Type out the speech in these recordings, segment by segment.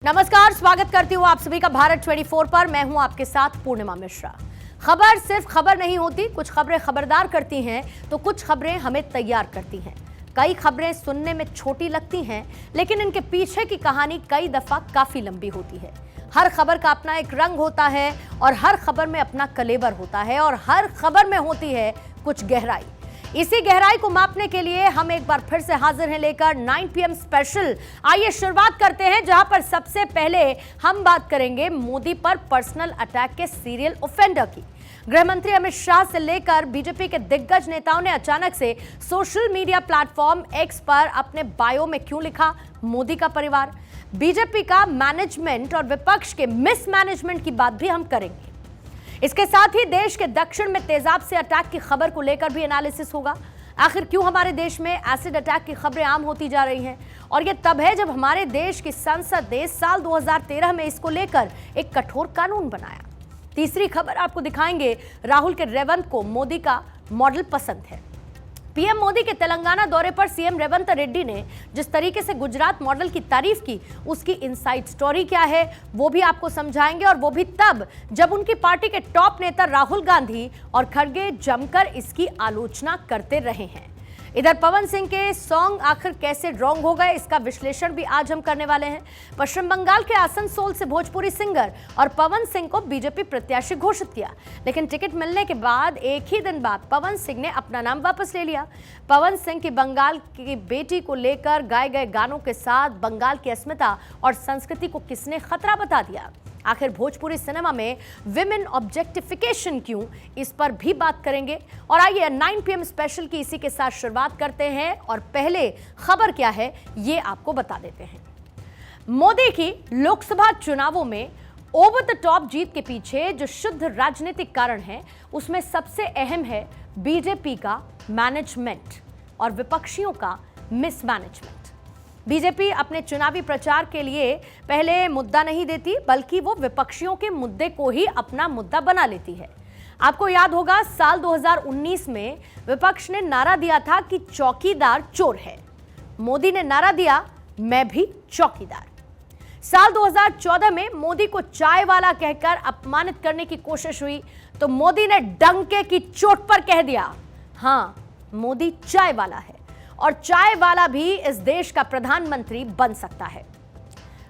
नमस्कार, स्वागत करती हूँ आप सभी का भारत 24 पर। मैं हूं आपके साथ पूर्णिमा मिश्रा। खबर सिर्फ खबर नहीं होती, कुछ खबरें खबरदार करती हैं तो कुछ खबरें हमें तैयार करती हैं। कई खबरें सुनने में छोटी लगती हैं, लेकिन इनके पीछे की कहानी कई दफा काफी लंबी होती है। हर खबर का अपना एक रंग होता है और हर खबर में अपना कलेवर होता है और हर खबर में होती है कुछ गहराई। इसी गहराई को मापने के लिए हम एक बार फिर से हाजिर हैं लेकर 9 PM स्पेशल। आइए शुरुआत करते हैं, जहां पर सबसे पहले हम बात करेंगे मोदी पर पर्सनल अटैक के सीरियल ऑफेंडर की। गृह मंत्री अमित शाह से लेकर बीजेपी के दिग्गज नेताओं ने अचानक से सोशल मीडिया प्लेटफॉर्म एक्स पर अपने बायो में क्यों लिखा मोदी का परिवार। बीजेपी का मैनेजमेंट और विपक्ष के मिसमैनेजमेंट की बात भी हम करेंगे। इसके साथ ही देश के दक्षिण में तेजाब से अटैक की खबर को लेकर भी एनालिसिस होगा। आखिर क्यों हमारे देश में एसिड अटैक की खबरें आम होती जा रही हैं, और ये तब है जब हमारे देश की संसद ने साल 2013 में इसको लेकर एक कठोर कानून बनाया। तीसरी खबर आपको दिखाएंगे, राहुल के रेवंत को मोदी का मॉडल पसंद है। पीएम मोदी के तेलंगाना दौरे पर सीएम रेवंत रेड्डी ने जिस तरीके से गुजरात मॉडल की तारीफ की, उसकी इनसाइड स्टोरी क्या है वो भी आपको समझाएंगे, और वो भी तब जब उनकी पार्टी के टॉप नेता राहुल गांधी और खड़गे जमकर इसकी आलोचना करते रहे हैं। इधर पवन सिंह के सॉन्ग आखिर कैसे रॉन्ग हो गए, इसका विश्लेषण भी आज हम करने वाले हैं। पश्चिम बंगाल के आसनसोल से भोजपुरी सिंगर और पवन सिंह को बीजेपी प्रत्याशी घोषित किया, लेकिन टिकट मिलने के बाद एक ही दिन बाद पवन सिंह ने अपना नाम वापस ले लिया। पवन सिंह की बंगाल की बेटी को लेकर गाए गए गानों के साथ बंगाल की अस्मिता और संस्कृति को किसने खतरा बता दिया। आखिर भोजपुरी सिनेमा में विमेन ऑब्जेक्टिफिकेशन क्यों, इस पर भी बात करेंगे। और आइए 9 PM स्पेशल की इसी के साथ शुरुआत करते हैं, और पहले खबर क्या है ये आपको बता देते हैं। मोदी की लोकसभा चुनावों में ओवर द टॉप जीत के पीछे जो शुद्ध राजनीतिक कारण है, उसमें सबसे अहम है बीजेपी का मैनेजमेंट और विपक्षियों का मिसमैनेजमेंट। बीजेपी अपने चुनावी प्रचार के लिए पहले मुद्दा नहीं देती, बल्कि वो विपक्षियों के मुद्दे को ही अपना मुद्दा बना लेती है। आपको याद होगा, साल 2019 में विपक्ष ने नारा दिया था कि चौकीदार चोर है। मोदी ने नारा दिया, मैं भी चौकीदार। साल 2014 में मोदी को चाय वाला कहकर अपमानित करने की कोशिश हुई, तो मोदी ने डंके की चोट पर कह दिया, हाँ मोदी चाय वाला है और चाय वाला भी इस देश का प्रधानमंत्री बन सकता है।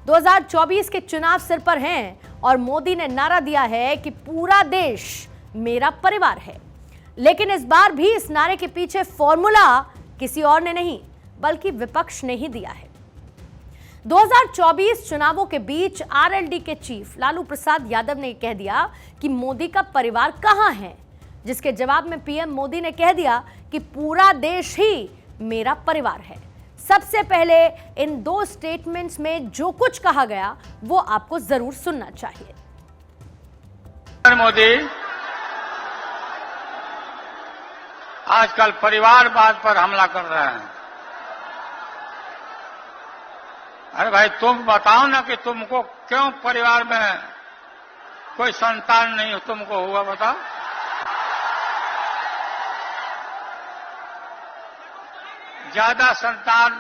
2024 के चुनाव सिर पर हैं और मोदी ने नारा दिया है कि पूरा देश मेरा परिवार है। लेकिन इस बार भी इस नारे के पीछे फॉर्मूला किसी और ने नहीं, बल्कि विपक्ष ने ही दिया है। 2024 चुनावों के बीच आरएलडी के चीफ लालू प्रसाद यादव ने कह दिया कि मोदी का परिवार कहां है, जिसके जवाब में पीएम मोदी ने कह दिया कि पूरा देश ही मेरा परिवार है। सबसे पहले इन दो स्टेटमेंट्स में जो कुछ कहा गया वो आपको जरूर सुनना चाहिए। मोदी आजकल परिवारवाद पर हमला कर रहे हैं। अरे भाई, तुम बताओ ना कि तुमको क्यों परिवार में कोई संतान नहीं तुमको हुआ, बताओ। ज्यादा संतान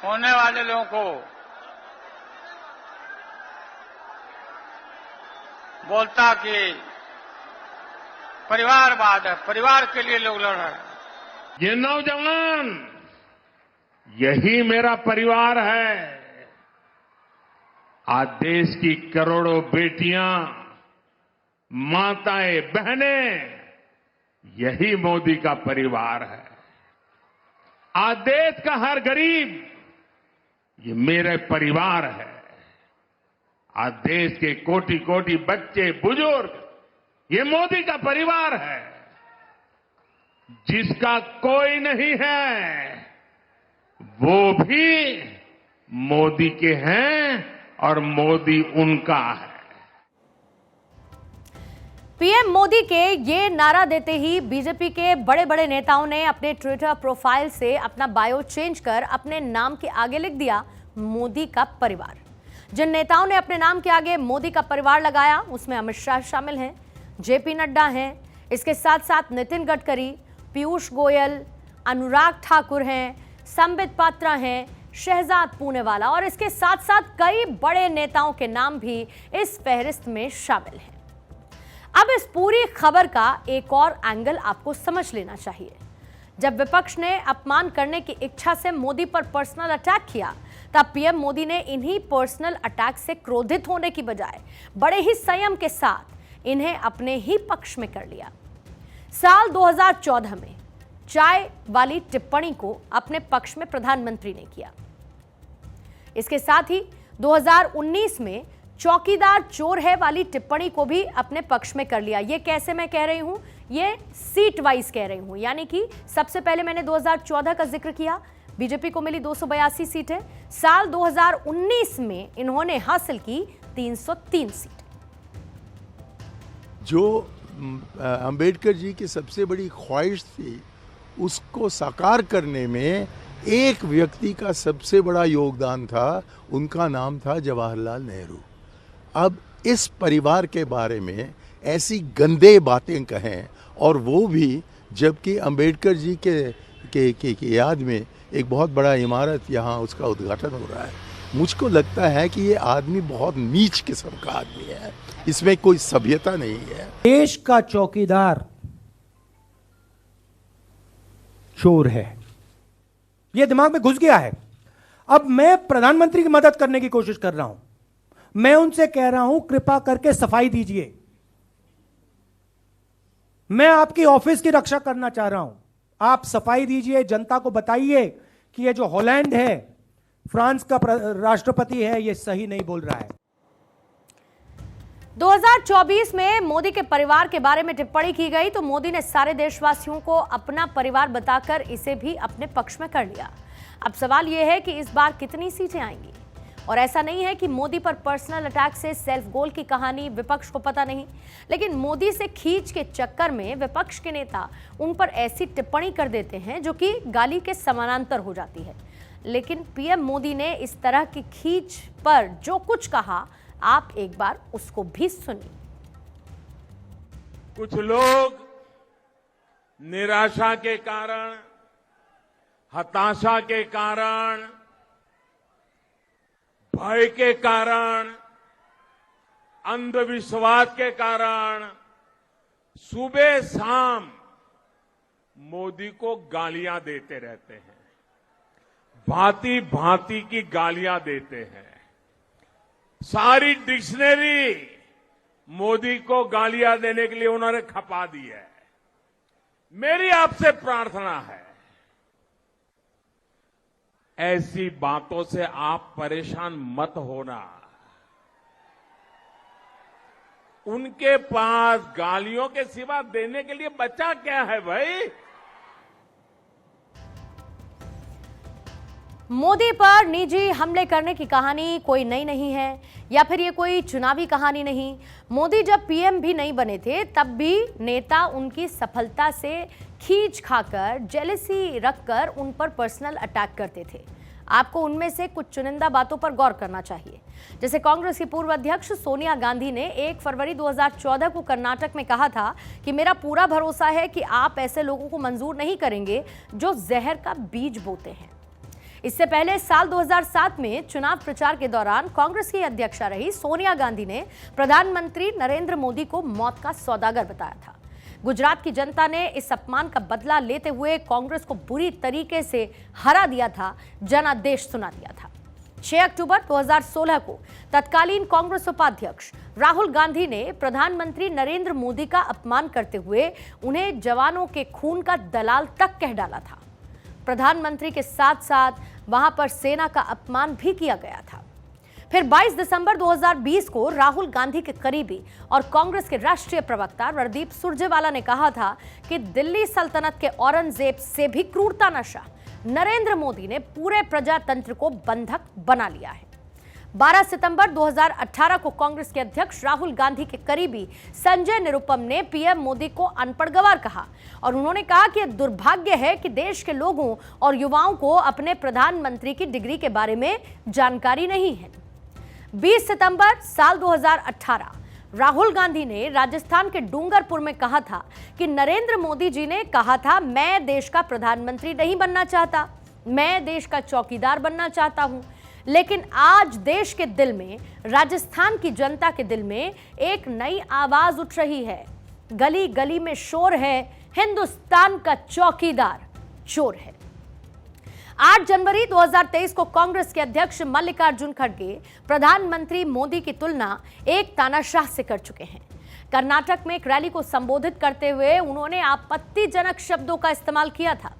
होने वाले लोगों को बोलता कि परिवारवाद है, परिवार के लिए लोग लड़ रहे हैं। ये नौजवान, यही मेरा परिवार है। आज देश की करोड़ों बेटियां, माताएं, बहनें, यही मोदी का परिवार है। आज देश का हर गरीब, ये मेरे परिवार है। आज देश के कोटि कोटि बच्चे, बुजुर्ग, ये मोदी का परिवार है। जिसका कोई नहीं है वो भी मोदी के हैं और मोदी उनका है। पीएम मोदी के ये नारा देते ही बीजेपी के बड़े बड़े नेताओं ने अपने ट्विटर प्रोफाइल से अपना बायो चेंज कर अपने नाम के आगे लिख दिया मोदी का परिवार। जिन नेताओं ने अपने नाम के आगे मोदी का परिवार लगाया, उसमें अमित शाह शामिल हैं, जेपी नड्डा हैं, इसके साथ साथ नितिन गडकरी, पीयूष गोयल, अनुराग ठाकुर हैं, संबित पात्रा हैं, शहजाद पूनेवाला और इसके साथ साथ कई बड़े नेताओं के नाम भी इस फहरिस्त में शामिल हैं। अब इस पूरी खबर का एक और एंगल आपको समझ लेना चाहिए। जब विपक्ष ने अपमान करने की इच्छा से मोदी पर पर्सनल अटैक किया, तब पीएम मोदी ने इन्हीं पर्सनल अटैक से क्रोधित होने की बजाय बड़े ही संयम के साथ इन्हें अपने ही पक्ष में कर लिया। साल 2014 में चाय वाली टिप्पणी को अपने पक्ष में प्रधानमंत्री ने किया। इसके साथ ही 2019 में चौकीदार चोर है वाली टिप्पणी को भी अपने पक्ष में कर लिया। ये कैसे मैं कह रही हूं, ये सीट वाइज कह रही हूं, यानी कि सबसे पहले मैंने 2014 का जिक्र किया, बीजेपी को मिली 282 सीटें। साल 2019 में इन्होंने हासिल की 303 सीटें। जो अंबेडकर जी की सबसे बड़ी ख्वाहिश थी, उसको साकार करने में एक व्यक्ति का सबसे बड़ा योगदान था, उनका नाम था जवाहरलाल नेहरू। अब इस परिवार के बारे में ऐसी गंदे बातें कहें, और वो भी जबकि अंबेडकर जी के याद में एक बहुत बड़ा इमारत यहाँ उसका उद्घाटन हो रहा है। मुझको लगता है कि ये आदमी बहुत नीच किस्म का आदमी है, इसमें कोई सभ्यता नहीं है। देश का चौकीदार चोर है, यह दिमाग में घुस गया है। अब मैं प्रधानमंत्री की मदद करने की कोशिश कर रहा हूं। मैं उनसे कह रहा हूं, कृपा करके सफाई दीजिए। मैं आपकी ऑफिस की रक्षा करना चाह रहा हूं, आप सफाई दीजिए। जनता को बताइए कि ये जो हॉलैंड है, फ्रांस का राष्ट्रपति है, ये सही नहीं बोल रहा है। 2024 में मोदी के परिवार के बारे में टिप्पणी की गई तो मोदी ने सारे देशवासियों को अपना परिवार बताकर इसे भी अपने पक्ष में कर लिया। अब सवाल यह है कि इस बार कितनी सीटें आएंगी। और ऐसा नहीं है कि मोदी पर पर्सनल अटैक से सेल्फ गोल की कहानी विपक्ष को पता नहीं, लेकिन मोदी से खींच के चक्कर में विपक्ष के नेता उन पर ऐसी टिप्पणी कर देते हैं जो कि गाली के समानांतर हो जाती है। लेकिन पीएम मोदी ने इस तरह की खींच पर जो कुछ कहा, आप एक बार उसको भी सुनिए। कुछ लोग निराशा के कारण, हताशा के कारण, भय के कारण, अंधविश्वास के कारण सुबह शाम मोदी को गालियां देते रहते हैं, भांति भांति की गालियां देते हैं। सारी डिक्शनरी मोदी को गालियां देने के लिए उन्होंने खपा दी है। मेरी आपसे प्रार्थना है, ऐसी बातों से आप परेशान मत होना। उनके पास गालियों के सिवा देने के लिए बचा क्या है भाई। मोदी पर निजी हमले करने की कहानी कोई नई नहीं है, या फिर ये कोई चुनावी कहानी नहीं। मोदी जब पीएम भी नहीं बने थे, तब भी नेता उनकी सफलता से खींच खाकर, जेलसी रखकर उन पर पर्सनल अटैक करते थे। आपको उनमें से कुछ चुनिंदा बातों पर गौर करना चाहिए। जैसे कांग्रेस की पूर्व अध्यक्ष सोनिया गांधी ने 1 फरवरी 2014 को कर्नाटक में कहा था कि मेरा पूरा भरोसा है कि आप ऐसे लोगों को मंजूर नहीं करेंगे जो जहर का बीज बोते हैं। इससे पहले साल 2007 में चुनाव प्रचार के दौरान कांग्रेस की अध्यक्षा रही सोनिया गांधी ने प्रधानमंत्री नरेंद्र मोदी को मौत का सौदागर बताया था। गुजरात की जनता ने इस अपमान का बदला लेते हुए कांग्रेस को बुरी तरीके से हरा दिया था, जनादेश सुना दिया था। 6 अक्टूबर 2016 को तत्कालीन कांग्रेस उपाध्यक्ष राहुल गांधी ने प्रधानमंत्री नरेंद्र मोदी का अपमान करते हुए उन्हें जवानों के खून का दलाल तक कह डाला था। प्रधानमंत्री के साथ साथ वहां पर सेना का अपमान भी किया गया था। फिर 22 दिसंबर 2020 को राहुल गांधी के करीबी और कांग्रेस के राष्ट्रीय प्रवक्ता रणदीप सुरजेवाला ने कहा था कि दिल्ली सल्तनत के औरंगजेब से भी क्रूरता नशा नरेंद्र मोदी ने पूरे प्रजातंत्र को बंधक बना लिया है। 12 सितंबर 2018 को कांग्रेस के अध्यक्ष राहुल गांधी के करीबी संजय निरुपम ने पीएम मोदी को अनपढ़ गवार कहा और उन्होंने कहा कि दुर्भाग्य है कि देश के लोगों और युवाओं को अपने प्रधानमंत्री की डिग्री के बारे में जानकारी नहीं है। 20 सितंबर साल 2018 राहुल गांधी ने राजस्थान के डूंगरपुर में कहा था कि नरेंद्र मोदी जी ने कहा था मैं देश का प्रधानमंत्री नहीं बनना चाहता, मैं देश का चौकीदार बनना चाहता हूं। लेकिन आज देश के दिल में, राजस्थान की जनता के दिल में एक नई आवाज उठ रही है। गली गली में शोर है, हिंदुस्तान का चौकीदार चोर है। 8 जनवरी 2023 को कांग्रेस के अध्यक्ष मल्लिकार्जुन खड़गे प्रधानमंत्री मोदी की तुलना एक तानाशाह से कर चुके हैं। कर्नाटक में एक रैली को संबोधित करते हुए उन्होंने आपत्तिजनक शब्दों का इस्तेमाल किया था।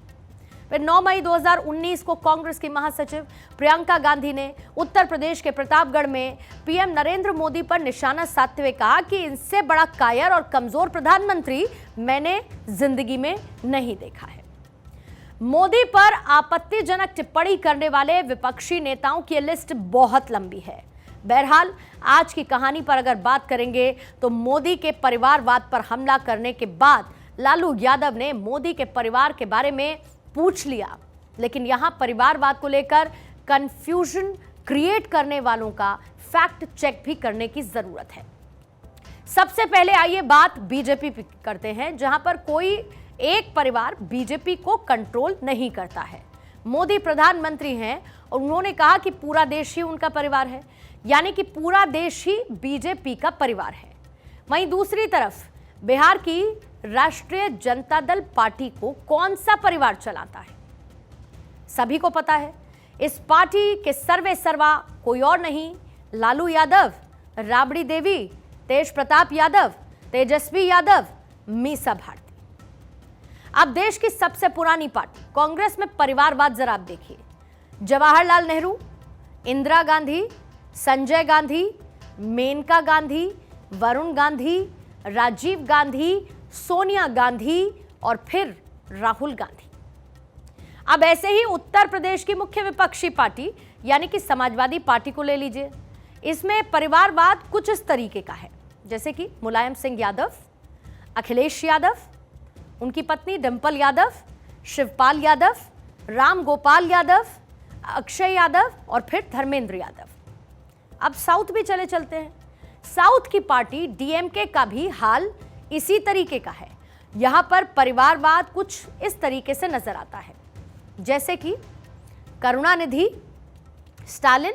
फिर 9 मई 2019 को कांग्रेस की महासचिव प्रियंका गांधी ने उत्तर प्रदेश के प्रतापगढ़ में पीएम नरेंद्र मोदी पर निशाना साधते हुए कहा कि इनसे बड़ा कायर और कमजोर प्रधानमंत्री मैंने जिंदगी में नहीं देखा है। मोदी पर आपत्तिजनक टिप्पणी करने वाले विपक्षी नेताओं की लिस्ट बहुत लंबी है। बहरहाल आज की कहानी पर अगर बात करेंगे तो मोदी के परिवारवाद पर हमला करने के बाद लालू यादव ने मोदी के परिवार के बारे में पूछ लिया, लेकिन यहां परिवारवाद को लेकर कंफ्यूजन क्रिएट करने वालों का फैक्ट चेक भी करने की जरूरत है। सबसे पहले आइए बात बीजेपी की करते हैं, जहां पर कोई एक परिवार बीजेपी को कंट्रोल नहीं करता है। मोदी प्रधानमंत्री हैं और उन्होंने कहा कि पूरा देश ही उनका परिवार है, यानी कि पूरा देश ही बीजेपी का परिवार है। वहीं दूसरी तरफ बिहार की राष्ट्रीय जनता दल पार्टी को कौन सा परिवार चलाता है? सभी को पता है, इस पार्टी के सर्वे सर्वा कोई और नहीं, लालू यादव, राबड़ी देवी, तेज प्रताप यादव, तेजस्वी यादव, मीसा भारती। अब देश की सबसे पुरानी पार्टी कांग्रेस में परिवारवाद जरा आप देखिए। जवाहरलाल नेहरू, इंदिरा गांधी, संजय गांधी, मेनका गांधी, वरुण गांधी, राजीव गांधी, सोनिया गांधी और फिर राहुल गांधी। अब ऐसे ही उत्तर प्रदेश की मुख्य विपक्षी पार्टी यानी कि समाजवादी पार्टी को ले लीजिए। इसमें परिवारवाद कुछ इस तरीके का है, जैसे कि मुलायम सिंह यादव, अखिलेश यादव, उनकी पत्नी डिंपल यादव, शिवपाल यादव, राम गोपाल यादव, अक्षय यादव और फिर धर्मेंद्र यादव। अब साउथ भी चलते हैं। साउथ की पार्टी डीएमके का भी हाल इसी तरीके का है। यहां पर परिवारवाद कुछ इस तरीके से नजर आता है, जैसे कि करुणानिधि, स्टालिन,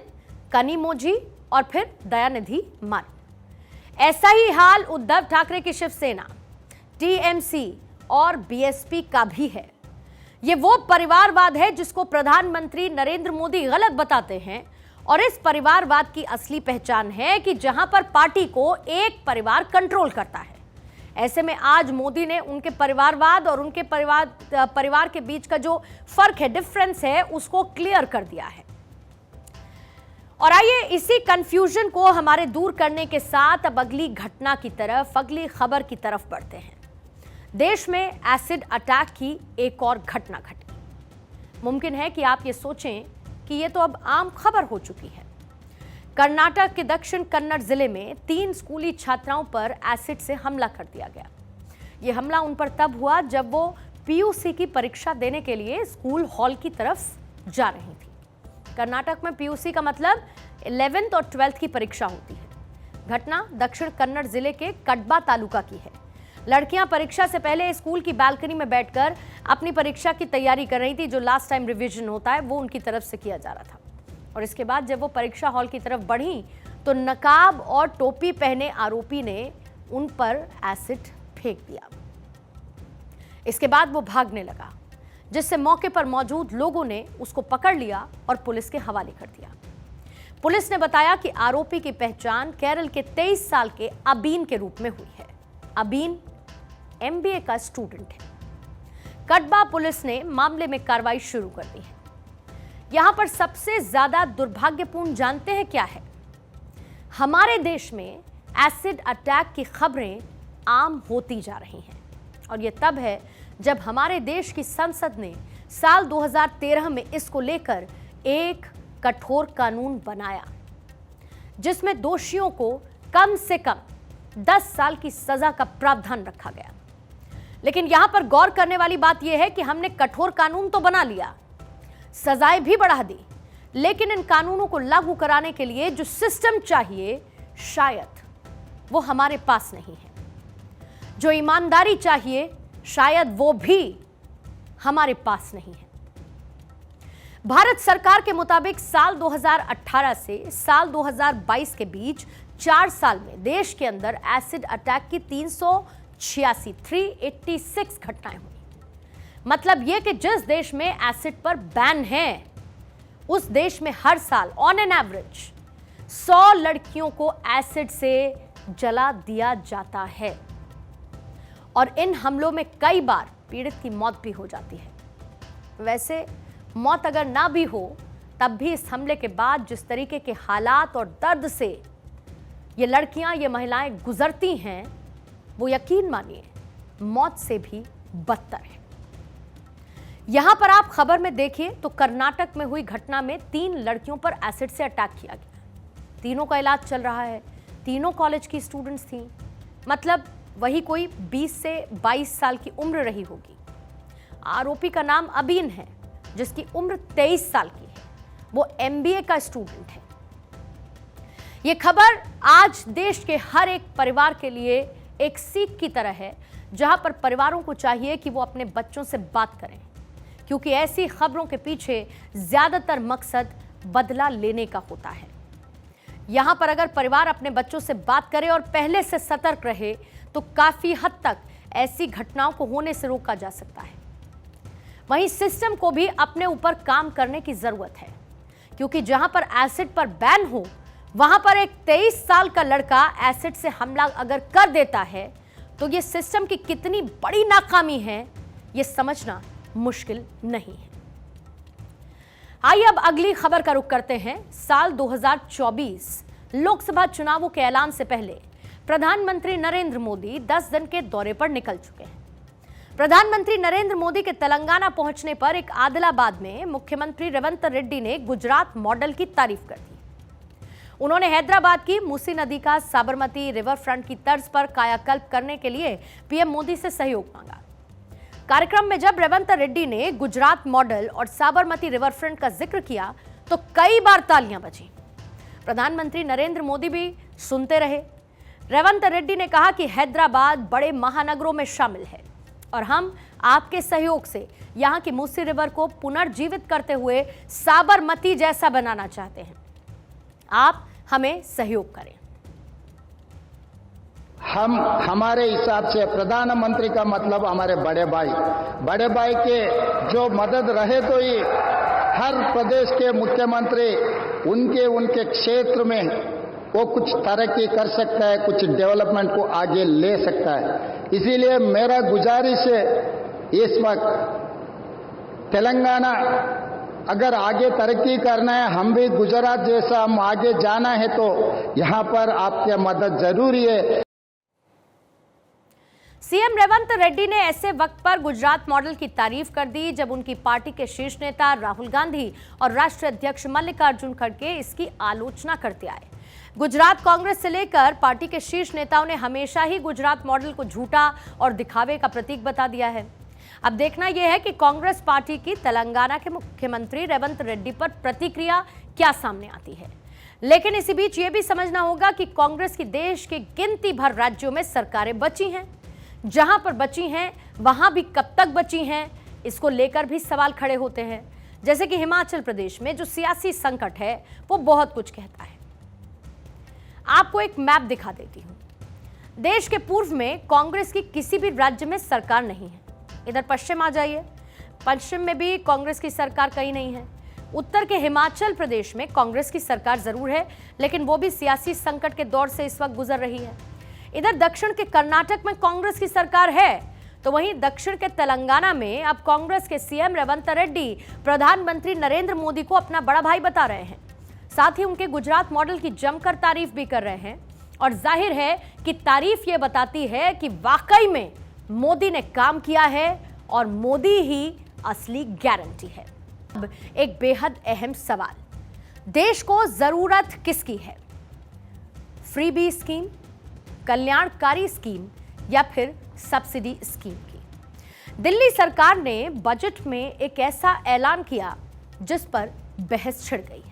कनिमोझी और फिर दयानिधि मारन। ऐसा ही हाल उद्धव ठाकरे की शिवसेना, टीएमसी और बीएसपी का भी है। ये वो परिवारवाद है जिसको प्रधानमंत्री नरेंद्र मोदी गलत बताते हैं, और इस परिवारवाद की असली पहचान है कि जहां पर पार्टी को एक परिवार कंट्रोल करता है। ऐसे में आज मोदी ने उनके परिवारवाद और उनके परिवार के बीच का जो फर्क है, डिफरेंस है, उसको क्लियर कर दिया है। और आइए इसी कंफ्यूजन को हमारे दूर करने के साथ अब अगली घटना की तरफ, अगली खबर की तरफ बढ़ते हैं। देश में एसिड अटैक की एक और घटना घटी। मुमकिन है कि आप ये सोचें कि ये तो अब आम खबर हो चुकी है। कर्नाटक के दक्षिण कन्नड़ जिले में 3 स्कूली छात्राओं पर एसिड से हमला कर दिया गया। यह हमला उन पर तब हुआ जब वो पीयूसी की परीक्षा देने के लिए स्कूल हॉल की तरफ जा रही थी। कर्नाटक में पीयूसी का मतलब 11th और 12th की परीक्षा होती है। घटना दक्षिण कन्नड़ जिले के कड़बा तालुका की है। लड़कियां परीक्षा से पहले स्कूल की बालकनी में बैठकर अपनी परीक्षा की तैयारी कर रही थी। जो लास्ट टाइम रिवीजन होता है वो उनकी तरफ से किया जा रहा था। और इसके बाद जब वो परीक्षा हॉल की तरफ बढ़ी तो नकाब और टोपी पहने आरोपी ने उन पर एसिड फेंक दिया। इसके बाद वो भागने लगा, जिससे मौके पर मौजूद लोगों ने उसको पकड़ लिया और पुलिस के हवाले कर दिया। पुलिस ने बताया कि आरोपी की पहचान केरल के 23 साल के अबीन के रूप में हुई है। अबीन एमबीए का स्टूडेंट है। कड़बा पुलिस ने मामले में कार्रवाई शुरू कर दी है। यहां पर सबसे ज्यादा दुर्भाग्यपूर्ण जानते हैं क्या है? हमारे देश में एसिड अटैक की खबरें आम होती जा रही हैं, और यह तब है जब हमारे देश की संसद ने साल 2013 में इसको लेकर एक कठोर कानून बनाया, जिसमें दोषियों को कम से कम 10 साल की सजा का प्रावधान रखा गया। लेकिन यहां पर गौर करने वाली बात यह है कि हमने कठोर कानून तो बना लिया, सजाएं भी बढ़ा दी, लेकिन इन कानूनों को लागू कराने के लिए जो सिस्टम चाहिए शायद वो हमारे पास नहीं है। जो ईमानदारी चाहिए शायद वो भी हमारे पास नहीं है। भारत सरकार के मुताबिक साल 2018 से साल 2022 के बीच 4 साल में देश के अंदर एसिड अटैक की 386 घटनाएं हुई। मतलब यह कि जिस देश में एसिड पर बैन है उस देश में हर साल ऑन एन एवरेज 100 लड़कियों को एसिड से जला दिया जाता है और इन हमलों में कई बार पीड़ित की मौत भी हो जाती है। वैसे मौत अगर ना भी हो तब भी इस हमले के बाद जिस तरीके के हालात और दर्द से ये लड़कियां, ये महिलाएं गुजरती हैं, वो यकीन मानिए मौत से भी बदतर है। यहां पर आप खबर में देखिए तो कर्नाटक में हुई घटना में 3 लड़कियों पर एसिड से अटैक किया गया। तीनों का इलाज चल रहा है। तीनों कॉलेज की स्टूडेंट्स थीं। मतलब वही कोई 20 से 22 साल की उम्र रही होगी। आरोपी का नाम अबीन है जिसकी उम्र 23 साल की है। वो MBA का स्टूडेंट है। यह खबर आज देश के हर एक परिवार के लिए एक सीख की तरह है, जहां पर परिवारों को चाहिए कि वो अपने बच्चों से बात करें, क्योंकि ऐसी खबरों के पीछे ज्यादातर मकसद बदला लेने का होता है। यहां पर अगर परिवार अपने बच्चों से बात करे और पहले से सतर्क रहे तो काफी हद तक ऐसी घटनाओं को होने से रोका जा सकता है। वहीं सिस्टम को भी अपने ऊपर काम करने की जरूरत है, क्योंकि जहां पर एसिड पर बैन हो वहां पर एक 23 साल का लड़का एसिड से हमला अगर कर देता है तो यह सिस्टम की कितनी बड़ी नाकामी है यह समझना मुश्किल नहीं है। आइए अब अगली खबर का रुख करते हैं। साल 2024 लोकसभा चुनावों के ऐलान से पहले प्रधानमंत्री नरेंद्र मोदी 10 दिन के दौरे पर निकल चुके हैं। प्रधानमंत्री नरेंद्र मोदी के तेलंगाना पहुंचने पर एक आदिलाबाद में मुख्यमंत्री रेवंत रेड्डी ने गुजरात मॉडल की तारीफ कर दी। उन्होंने हैदराबाद की मूसी नदी का साबरमती रिवर फ्रंट की तर्ज पर कायाकल्प करने के लिए पीएम मोदी से सहयोग मांगा। कार्यक्रम में जब रेवंत रेड्डी ने गुजरात मॉडल और साबरमती रिवर फ्रंट का जिक्र किया तो कई बार तालियां बजी। प्रधानमंत्री नरेंद्र मोदी भी सुनते रहे। रेवंत रेड्डी ने कहा कि हैदराबाद बड़े महानगरों में शामिल है और हम आपके सहयोग से यहां की मूसी रिवर को पुनर्जीवित करते हुए साबरमती जैसा बनाना चाहते हैं। आप हमें सहयोग करें। हमारे हिसाब से प्रधानमंत्री का मतलब हमारे बड़े भाई के जो मदद रहे तो ही हर प्रदेश के मुख्यमंत्री उनके क्षेत्र में वो कुछ तरक्की कर सकता है, कुछ डेवलपमेंट को आगे ले सकता है। इसीलिए मेरा गुजारिश है इस वक्त तेलंगाना अगर आगे तरक्की करना है, हम भी गुजरात जैसा हम आगे जाना है तो यहां पर आपकी मदद जरूरी है। सीएम रेवंत रेड्डी ने ऐसे वक्त पर गुजरात मॉडल की तारीफ कर दी जब उनकी पार्टी के शीर्ष नेता राहुल गांधी और राष्ट्रीय अध्यक्ष मल्लिकार्जुन खड़गे इसकी आलोचना करते आए। गुजरात कांग्रेस से लेकर पार्टी के शीर्ष नेताओं ने हमेशा ही गुजरात मॉडल को झूठा और दिखावे का प्रतीक बता दिया है। अब देखना यह है कि कांग्रेस पार्टी की तेलंगाना के मुख्यमंत्री रेवंत रेड्डी पर प्रतिक्रिया क्या सामने आती है। लेकिन इसी बीच यह भी समझना होगा कि कांग्रेस की देश के गिनती भर राज्यों में सरकारें बची हैं। जहां पर बची हैं वहां भी कब तक बची हैं, इसको लेकर भी सवाल खड़े होते हैं। जैसे कि हिमाचल प्रदेश में जो सियासी संकट है वो बहुत कुछ कहता है। आपको एक मैप दिखा देती हूं। देश के पूर्व में कांग्रेस की किसी भी राज्य में सरकार नहीं है। इधर पश्चिम आ जाइए, पश्चिम में भी कांग्रेस की सरकार कहीं नहीं है। उत्तर के हिमाचल प्रदेश में कांग्रेस की सरकार जरूर है, लेकिन वो भी सियासी संकट के दौर से इस वक्त गुजर रही है। इधर दक्षिण के कर्नाटक में कांग्रेस की सरकार है, तो वहीं दक्षिण के तेलंगाना में अब कांग्रेस के सीएम रेवंत रेड्डी प्रधानमंत्री नरेंद्र मोदी को अपना बड़ा भाई बता रहे हैं। साथ ही उनके गुजरात मॉडल की जमकर तारीफ भी कर रहे हैं और जाहिर है कि तारीफ ये बताती है कि वाकई में मोदी ने काम किया है और मोदी ही असली गारंटी है। अब एक बेहद अहम सवाल, देश को जरूरत किसकी है? फ्रीबी स्कीम, कल्याणकारी स्कीम या फिर सब्सिडी स्कीम की? दिल्ली सरकार ने बजट में एक ऐसा ऐलान किया जिस पर बहस छिड़ गई है।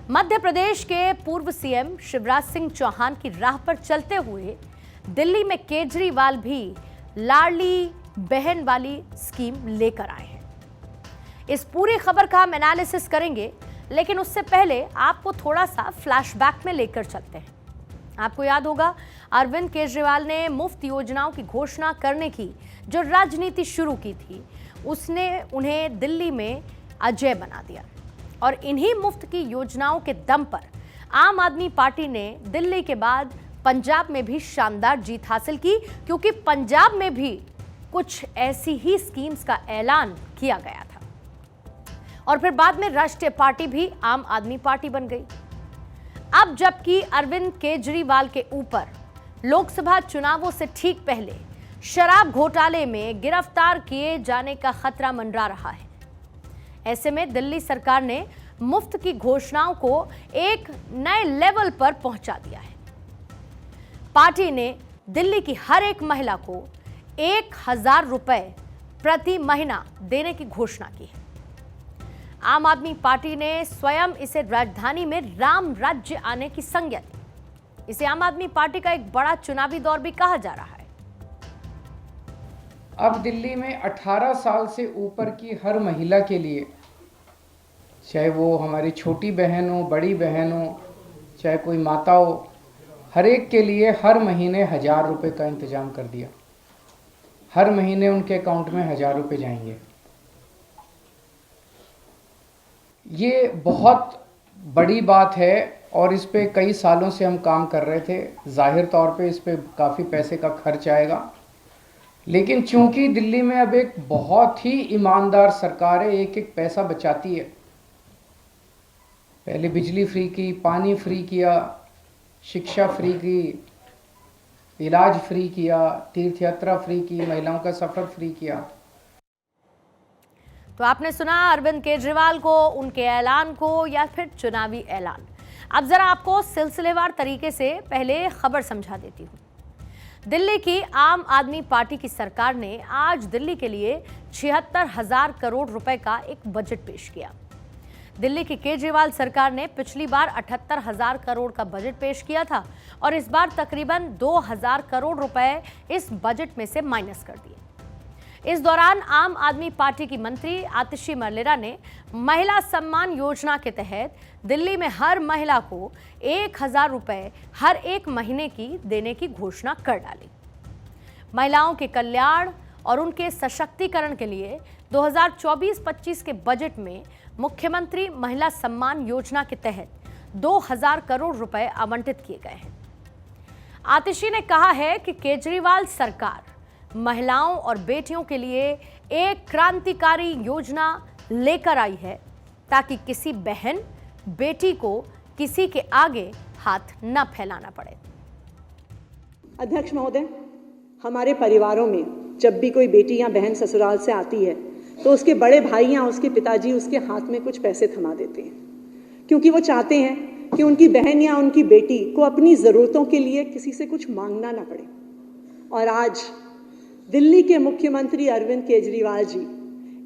मध्य प्रदेश के पूर्व सीएम शिवराज सिंह चौहान की राह पर चलते हुए दिल्ली में केजरीवाल भी लाडली बहन वाली स्कीम लेकर आए हैं। इस पूरी खबर का हम एनालिसिस करेंगे, लेकिन उससे पहले आपको थोड़ा सा फ्लैशबैक में लेकर चलते हैं। आपको याद होगा अरविंद केजरीवाल ने मुफ्त योजनाओं की घोषणा करने की जो राजनीति शुरू की थी, उसने उन्हें दिल्ली में अजय बना दिया। और इन्हीं मुफ्त की योजनाओं के दम पर आम आदमी पार्टी ने दिल्ली के बाद पंजाब में भी शानदार जीत हासिल की, क्योंकि पंजाब में भी कुछ ऐसी ही स्कीम्स का ऐलान किया गया था। और फिर बाद में राष्ट्रीय पार्टी भी आम आदमी पार्टी बन गई। अब जबकि अरविंद केजरीवाल के ऊपर लोकसभा चुनावों से ठीक पहले शराब घोटाले में गिरफ्तार किए जाने का खतरा मंडरा रहा है, ऐसे में दिल्ली सरकार ने मुफ्त की घोषणाओं को एक नए लेवल पर पहुंचा दिया है। पार्टी ने दिल्ली की हर एक महिला को 1000 रुपए प्रति महीना देने की घोषणा की है। आम आदमी पार्टी ने स्वयं इसे राजधानी में राम राज्य आने की संज्ञा दी। इसे आम आदमी पार्टी का एक बड़ा चुनावी दौर भी कहा जा रहा है। अब दिल्ली में 18 साल से ऊपर की हर महिला के लिए, चाहे वो हमारी छोटी बहन हो, बड़ी बहन हो, चाहे कोई माता हो, हर एक के लिए हर महीने 1000 रुपये का इंतजाम कर दिया। हर महीने उनके अकाउंट में 1000 रुपये जाएंगे। ये बहुत बड़ी बात है और इस पे कई सालों से हम काम कर रहे थे। जाहिर तौर पे इस पे काफ़ी पैसे का खर्च आएगा, लेकिन चूंकि दिल्ली में अब एक बहुत ही ईमानदार सरकार है, एक एक पैसा बचाती है। पहले बिजली फ्री की, पानी फ्री किया, शिक्षा फ्री की, इलाज फ्री किया, तीर्थ यात्रा फ्री की, महिलाओं का सफ़र फ्री किया। तो आपने सुना अरविंद केजरीवाल को, उनके ऐलान को, या फिर चुनावी ऐलान। अब जरा आपको सिलसिलेवार तरीके से पहले खबर समझा देती हूँ। दिल्ली की आम आदमी पार्टी की सरकार ने आज दिल्ली के लिए 76,000 करोड़ रुपए का एक बजट पेश किया। दिल्ली की केजरीवाल सरकार ने पिछली बार 78,000 करोड़ का बजट पेश किया था और इस बार तकरीबन 2,000 करोड़ रुपए इस बजट में से माइनस कर दिए। इस दौरान आम आदमी पार्टी की मंत्री आतिशी मरलेरा ने महिला सम्मान योजना के तहत दिल्ली में हर महिला को 1000 रुपए हर एक महीने की देने की घोषणा कर डाली। महिलाओं के कल्याण और उनके सशक्तिकरण के लिए 2024-25 के बजट में मुख्यमंत्री महिला सम्मान योजना के तहत 2000 करोड़ रुपए आवंटित किए गए हैं। आतिशी ने कहा है कि केजरीवाल सरकार महिलाओं और बेटियों के लिए एक क्रांतिकारी योजना लेकर आई है, ताकि किसी बहन बेटी को किसी के आगे हाथ न फैलाना पड़े। अध्यक्ष महोदय, हमारे परिवारों में जब भी कोई बेटी या बहन ससुराल से आती है तो उसके बड़े भाई या उसके पिताजी उसके हाथ में कुछ पैसे थमा देते हैं, क्योंकि वो चाहते हैं कि उनकी बहन या उनकी बेटी को अपनी ज़रूरतों के लिए किसी से कुछ मांगना ना पड़े। और आज दिल्ली के मुख्यमंत्री अरविंद केजरीवाल जी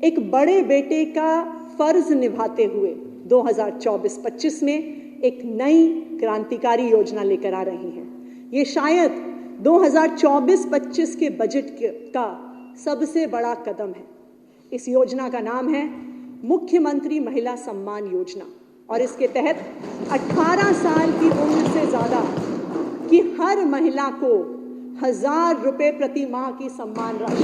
एक बड़े बेटे का फर्ज निभाते हुए 2024-25 में एक नई क्रांतिकारी योजना लेकर आ रही हैं। ये शायद 2024-25 के बजट का सबसे बड़ा कदम है। इस योजना का नाम है मुख्यमंत्री महिला सम्मान योजना और इसके तहत 18 साल की उम्र से ज़्यादा की हर महिला को 1000 रुपए प्रति माह की सम्मान राशि।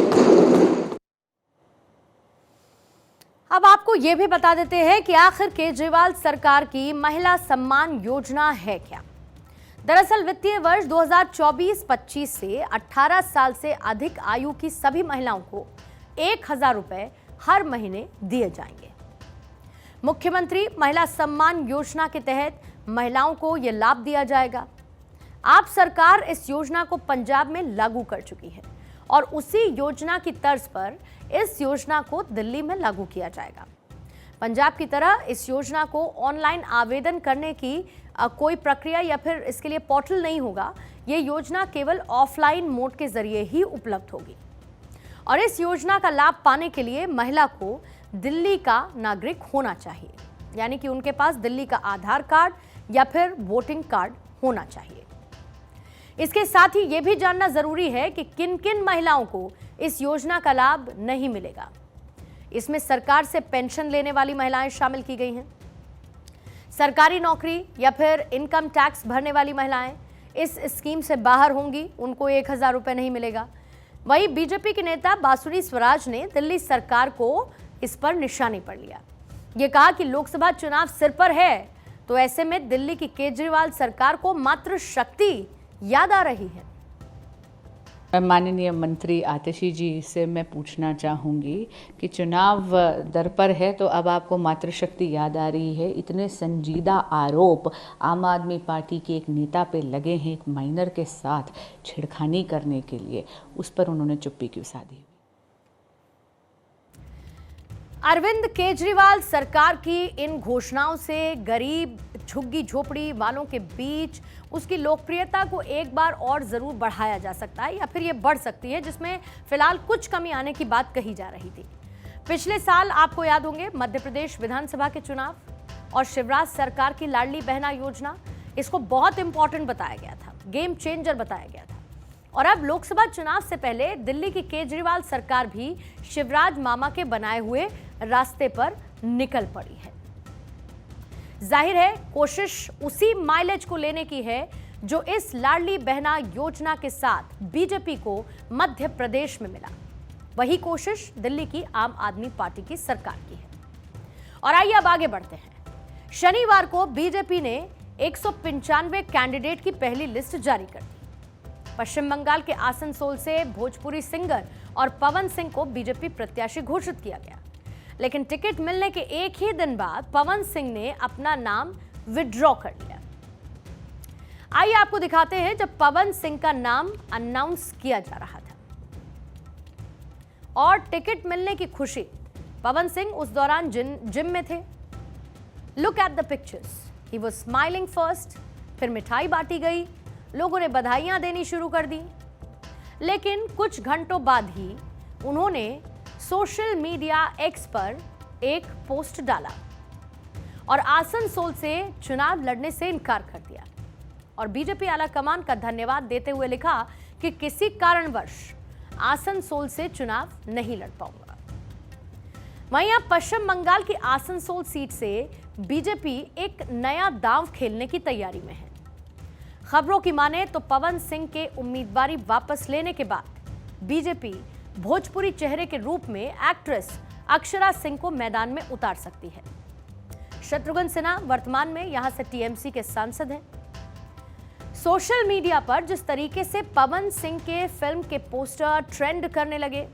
अब आपको यह भी बता देते हैं कि आखिर केजरीवाल सरकार की महिला सम्मान योजना है क्या। दरअसल वित्तीय वर्ष 2024-25 से 18 साल से अधिक आयु की सभी महिलाओं को 1000 रुपए हर महीने दिए जाएंगे। मुख्यमंत्री महिला सम्मान योजना के तहत महिलाओं को यह लाभ दिया जाएगा। आप सरकार इस योजना को पंजाब में लागू कर चुकी है और उसी योजना की तर्ज पर इस योजना को दिल्ली में लागू किया जाएगा। पंजाब की तरह इस योजना को ऑनलाइन आवेदन करने की कोई प्रक्रिया या फिर इसके लिए पोर्टल नहीं होगा। ये योजना केवल ऑफलाइन मोड के जरिए ही उपलब्ध होगी और इस योजना का लाभ पाने के लिए महिला को दिल्ली का नागरिक होना चाहिए, यानी कि उनके पास दिल्ली का आधार कार्ड या फिर वोटिंग कार्ड होना चाहिए। इसके साथ ही यह भी जानना जरूरी है कि किन किन महिलाओं को इस योजना का लाभ नहीं मिलेगा। इसमें सरकार से पेंशन लेने वाली महिलाएं शामिल की गई हैं। सरकारी नौकरी या फिर इनकम टैक्स भरने वाली महिलाएं इस स्कीम से बाहर होंगी, उनको 1000 रुपये नहीं मिलेगा। वहीं बीजेपी के नेता बांसुरी स्वराज ने दिल्ली सरकार को इस पर निशाने पर लिया। ये कहा कि लोकसभा चुनाव सिर पर है, तो ऐसे में दिल्ली की केजरीवाल सरकार को मात्र शक्ति याद आ रही है। माननीय मंत्री आतिशी जी से मैं पूछना चाहूँगी कि चुनाव दर पर है तो अब आपको मातृशक्ति याद आ रही है। इतने संजीदा आरोप आम आदमी पार्टी के एक नेता पे लगे हैं, एक माइनर के साथ छेड़खानी करने के लिए, उस पर उन्होंने चुप्पी क्यों साधी? अरविंद केजरीवाल सरकार की इन घोषणाओं से गरीब झुग्गी झोपड़ी वालों के बीच उसकी लोकप्रियता को एक बार और जरूर बढ़ाया जा सकता है या फिर ये बढ़ सकती है, जिसमें फिलहाल कुछ कमी आने की बात कही जा रही थी। पिछले साल आपको याद होंगे मध्य प्रदेश विधानसभा के चुनाव और शिवराज सरकार की लाडली बहना योजना, इसको बहुत इंपॉर्टेंट बताया गया था, गेम चेंजर बताया गया था। और अब लोकसभा चुनाव से पहले दिल्ली की केजरीवाल सरकार भी शिवराज मामा के बनाए हुए रास्ते पर निकल पड़ी है। जाहिर है कोशिश उसी माइलेज को लेने की है जो इस लाडली बहना योजना के साथ बीजेपी को मध्य प्रदेश में मिला। वही कोशिश दिल्ली की आम आदमी पार्टी की सरकार की है। और आइए अब आगे बढ़ते हैं। शनिवार को बीजेपी ने 195 कैंडिडेट की पहली लिस्ट जारी कर दी। पश्चिम बंगाल के आसनसोल से भोजपुरी सिंगर और पवन सिंह को बीजेपी प्रत्याशी घोषित किया गया, लेकिन टिकट मिलने के एक ही दिन बाद पवन सिंह ने अपना नाम विड्रॉ कर लिया। आइए आपको दिखाते हैं जब पवन सिंह का नाम अनाउंस किया जा रहा था और टिकट मिलने की खुशी। पवन सिंह उस दौरान जिम में थे। Look at the pictures, he was smiling first. फिर मिठाई बांटी गई, लोगों ने बधाइयां देनी शुरू कर दी। लेकिन कुछ घंटों बाद ही उन्होंने सोशल मीडिया एक्स पर एक पोस्ट डाला और आसनसोल से चुनाव लड़ने से इनकार कर दिया और बीजेपी आला कमान का धन्यवाद देते हुए लिखा कि किसी कारणवश आसनसोल से चुनाव नहीं लड़ पाऊंगा। वहीं अब पश्चिम बंगाल की आसनसोल सीट से बीजेपी एक नया दांव खेलने की तैयारी में है। खबरों की माने तो पवन सिंह के उम्मीदवारी वापस लेने के बाद बीजेपी भोजपुरी चेहरे के रूप में एक्ट्रेस अक्षरा सिंह को मैदान में उतार सकती है। शत्रुघ्न सिन्हा वर्तमान में यहां से टीएमसी के सांसद हैं। सोशल मीडिया पर जिस तरीके से पवन सिंह के फिल्म के पोस्टर ट्रेंड करने लगे,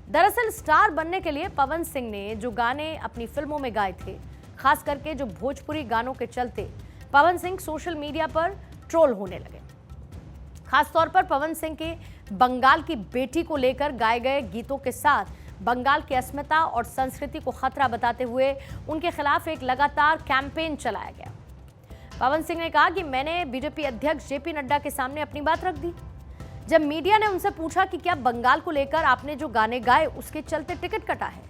दरअसल स्टार बनने के लिए पवन सिंह ने जो गाने अपनी फिल्मों में गाए थे, खास करके जो भोजपुरी गानों के चलते पवन सिंह सोशल मीडिया पर ट्रोल होने लगे। खासतौर पर पवन सिंह के बंगाल की बेटी को लेकर गाए गए गीतों के साथ बंगाल की अस्मिता और संस्कृति को खतरा बताते हुए उनके खिलाफ एक लगातार कैंपेन चलाया गया। पवन सिंह ने कहा कि मैंने बीजेपी अध्यक्ष जेपी नड्डा के सामने अपनी बात रख दी। जब मीडिया ने उनसे पूछा कि क्या बंगाल को लेकर आपने जो गाने गाए उसके चलते टिकट कटा है,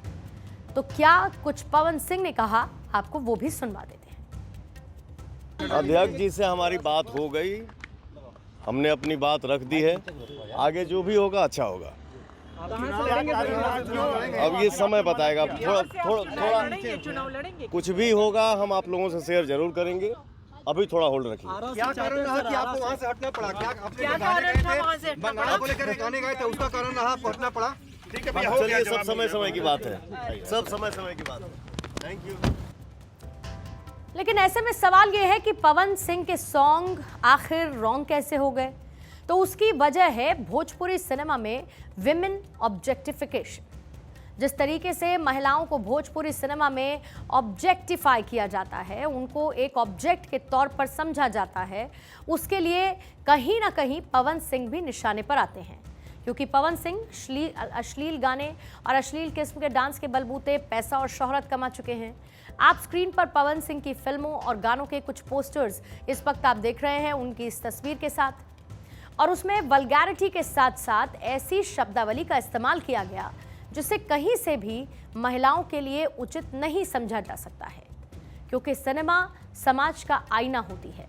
तो क्या कुछ पवन सिंह ने कहा, आपको वो भी सुनवा देते हैं। अध्यक्ष जी से हमारी बात हो गई, हमने अपनी बात रख दी है, आगे जो भी होगा अच्छा होगा। अब ये समय बताएगा, थोड़ा कुछ भी होगा हम आप लोगों से शेयर जरूर करेंगे। अभी थोड़ा होल्ड रखिए। क्या कारण रहा कि आपको वहाँ से हटना पड़ा? क्या कारण था वहाँ से? बंगाल को लेकर गाने गाए थे, उसका कारण रहा आपको हटना पड़ा? ठीक है भैया, चलिए सब समय की बात है, सब समय की बात है। Thank you. लेकिन ऐसे में सवाल यह है कि पवन सिंह के सॉन्ग आखिर रॉन्ग कैसे हो गए? तो उसकी वजह है भोजपुरी सिनेमा में विमेन ऑब्जेक्टिफिकेशन। जिस तरीके से महिलाओं को भोजपुरी सिनेमा में ऑब्जेक्टिफाई किया जाता है, उनको एक ऑब्जेक्ट के तौर पर समझा जाता है, उसके लिए कहीं ना कहीं पवन सिंह भी निशाने पर आते हैं। क्योंकि पवन सिंह अश्लील गाने और अश्लील किस्म के डांस के बलबूते पैसा और शोहरत कमा चुके हैं। आप स्क्रीन पर पवन सिंह की फिल्मों और गानों के कुछ पोस्टर्स इस वक्त आप देख रहे हैं उनकी इस तस्वीर के साथ, और उसमें वल्गैरिटी के साथ साथ ऐसी शब्दावली का इस्तेमाल किया गया जिसे कहीं से भी महिलाओं के लिए उचित नहीं समझा जा सकता है। क्योंकि सिनेमा समाज का आईना होती है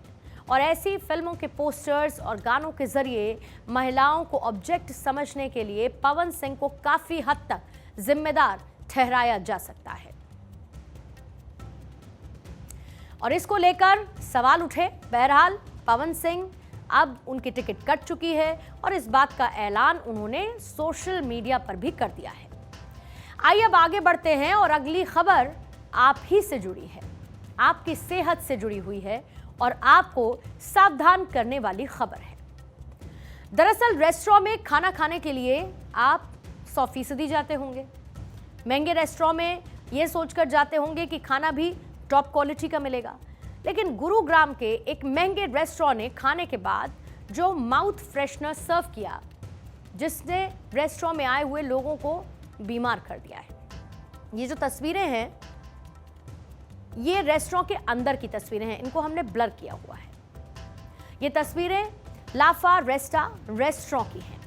और ऐसी फिल्मों के पोस्टर्स और गानों के जरिए महिलाओं को ऑब्जेक्ट समझने के लिए पवन सिंह को काफ़ी हद तक जिम्मेदार ठहराया जा सकता है। और इसको लेकर सवाल उठे। बहरहाल पवन सिंह अब उनकी टिकट कट चुकी है और इस बात का ऐलान उन्होंने सोशल मीडिया पर भी कर दिया है। आइए अब आगे बढ़ते हैं और अगली खबर आप ही से जुड़ी है, आपकी सेहत से जुड़ी हुई है और आपको सावधान करने वाली खबर है। दरअसल रेस्टोरेंट में खाना खाने के लिए आप 100% जाते होंगे। महंगे रेस्टोरेंट में ये सोचकर जाते होंगे कि खाना भी टॉप क्वालिटी का मिलेगा, लेकिन गुरुग्राम के एक महंगे रेस्टोरेंट ने खाने के बाद जो माउथ फ्रेशनर सर्व किया, जिसने रेस्टोरेंट में आए हुए लोगों को बीमार कर दिया है। ये जो तस्वीरें हैं, ये रेस्टोरेंट के अंदर की तस्वीरें हैं, इनको हमने ब्लर किया हुआ है। ये तस्वीरें लाफा रेस्टा रेस्टोरेंट की हैं।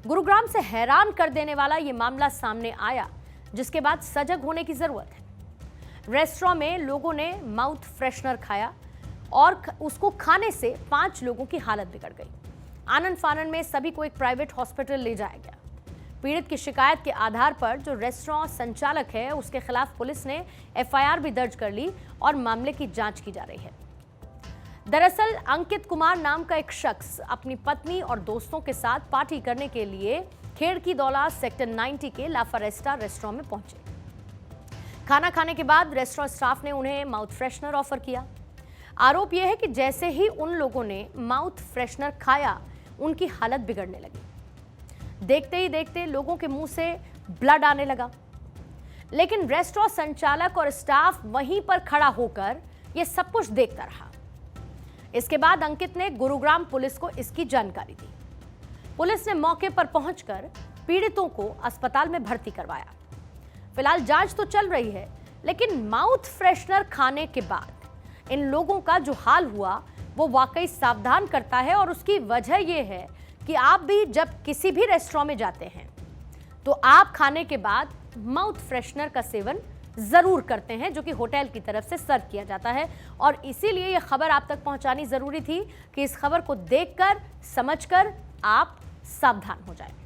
गुरुग्राम से हैरान कर देने वाला ये मामला सामने आया, जिसके बाद सजग होने की जरूरत है। रेस्टोरेंट में लोगों ने माउथ फ्रेशनर खाया और उसको खाने से 5 लोगों की हालत बिगड़ गई। आनन फानन में सभी को एक प्राइवेट हॉस्पिटल ले जाया गया। पीड़ित की शिकायत के आधार पर जो रेस्टोरेंट संचालक है, उसके खिलाफ पुलिस ने FIR भी दर्ज कर ली और मामले की जांच की जा रही है। दरअसल अंकित कुमार नाम का एक शख्स अपनी पत्नी और दोस्तों के साथ पार्टी करने के लिए खेड़की दौला सेक्टर 90 के लाफा रेस्टा रेस्टोरेंट में पहुंचे। खाना खाने के बाद रेस्टोरेंट स्टाफ ने उन्हें माउथ फ्रेशनर ऑफर किया। आरोप यह है कि जैसे ही उन लोगों ने माउथ फ्रेशनर खाया, उनकी हालत बिगड़ने लगी। देखते ही देखते लोगों के मुंह से ब्लड आने लगा, लेकिन रेस्टोरेंट संचालक और स्टाफ वहीं पर खड़ा होकर यह सब कुछ देखता रहा। इसके बाद अंकित ने गुरुग्राम पुलिस को इसकी जानकारी दी। पुलिस ने मौके पर पहुंचकर पीड़ितों को अस्पताल में भर्ती करवाया। फिलहाल जांच तो चल रही है, लेकिन माउथ फ्रेशनर खाने के बाद इन लोगों का जो हाल हुआ वो वाकई सावधान करता है। और उसकी वजह यह है कि आप भी जब किसी भी रेस्टोरेंट में जाते हैं तो आप खाने के बाद माउथ फ्रेशनर का सेवन जरूर करते हैं, जो कि होटल की तरफ से सर्व किया जाता है। और इसीलिए यह खबर आप तक पहुंचानी जरूरी थी कि इस खबर को देखकर समझकर आप सावधान हो जाएं।